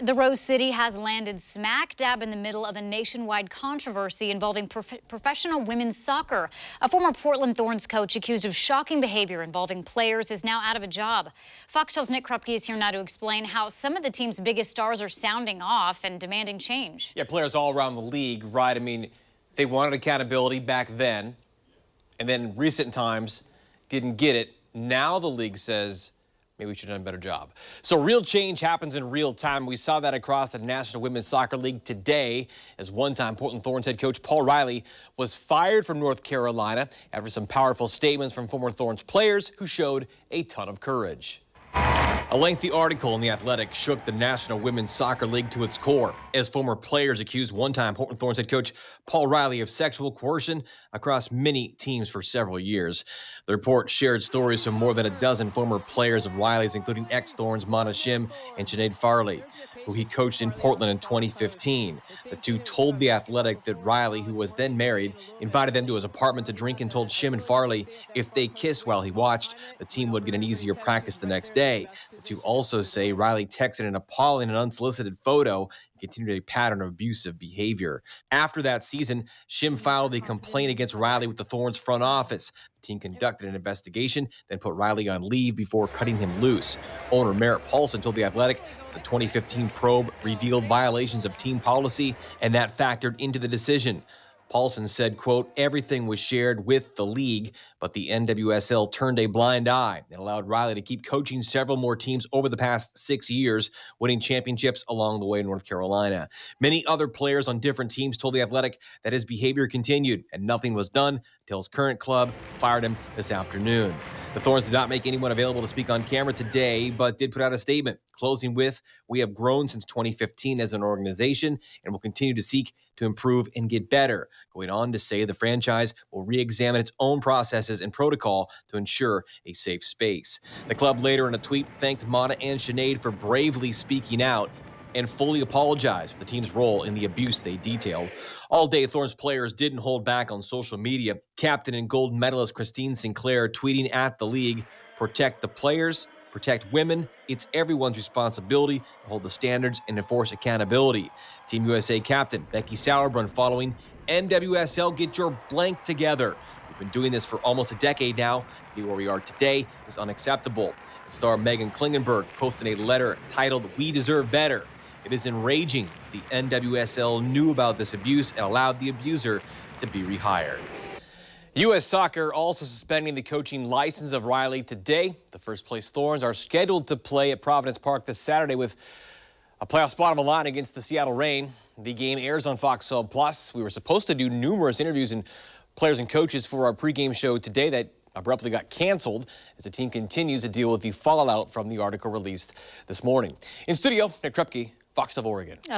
The Rose City has landed smack dab in the middle of a nationwide controversy involving professional women's soccer. A former Portland Thorns coach accused of shocking behavior involving players is now out of a job. Fox 12's Nick Krupke is here now to explain how some of the team's biggest stars are sounding off and demanding change. Yeah, players all around the league, right? I mean, they wanted accountability back then, and then in recent times didn't get it. Now the league says, maybe we should have done a better job. So real change happens in real time. We saw that across the National Women's Soccer League today as one-time Portland Thorns head coach Paul Riley was fired from North Carolina after some powerful statements from former Thorns players who showed a ton of courage. A lengthy article in The Athletic shook the National Women's Soccer League to its core as former players accused one-time Portland Thorns head coach Paul Riley of sexual coercion across many teams for several years. The report shared stories from more than a dozen former players of Riley's, including ex-Thorns Mana Shim and Sinead Farley, who he coached in Portland in 2015. The two told The Athletic that Riley, who was then married, invited them to his apartment to drink and told Shim and Farley if they kissed while he watched, the team would get an easier practice the next day. The two also say Riley texted an appalling and unsolicited photo and continued a pattern of abusive behavior. After that season, Shim filed a complaint against Riley with the Thorns front office. The team conducted an investigation, then put Riley on leave before cutting him loose. Owner Merritt Paulson told The Athletic the 2015 probe revealed violations of team policy, and that factored into the decision. Paulson said, quote, everything was shared with the league, but the NWSL turned a blind eye and allowed Riley to keep coaching several more teams over the past 6 years, winning championships along the way in North Carolina. Many other players on different teams told The Athletic that his behavior continued and nothing was done until his current club fired him this afternoon. The Thorns did not make anyone available to speak on camera today, but did put out a statement, closing with, we have grown since 2015 as an organization and will continue to seek to improve and get better. Going on to say the franchise will re-examine its own processes and protocol to ensure a safe space. The club later in a tweet thanked Mana and Sinead for bravely speaking out and fully apologized for the team's role in the abuse they detailed. All day, Thorns players didn't hold back on social media. Captain and gold medalist Christine Sinclair tweeting at the league, protect the players, protect women. It's everyone's responsibility to hold the standards and enforce accountability. Team USA captain Becky Sauerbrunn following, NWSL, get your blank together. We've been doing this for almost a decade now. To be where we are today is unacceptable. And star Megan Klingenberg posted a letter titled, We Deserve Better. It is enraging the NWSL knew about this abuse and allowed the abuser to be rehired. U.S. Soccer also suspending the coaching license of Riley today. The first-place Thorns are scheduled to play at Providence Park this Saturday with a playoff spot on the line against the Seattle Reign. The game airs on Fox 12 Plus. We were supposed to do numerous interviews and players and coaches for our pregame show today that abruptly got canceled as the team continues to deal with the fallout from the article released this morning. In studio, Nick Krupke, Fox 12 Oregon.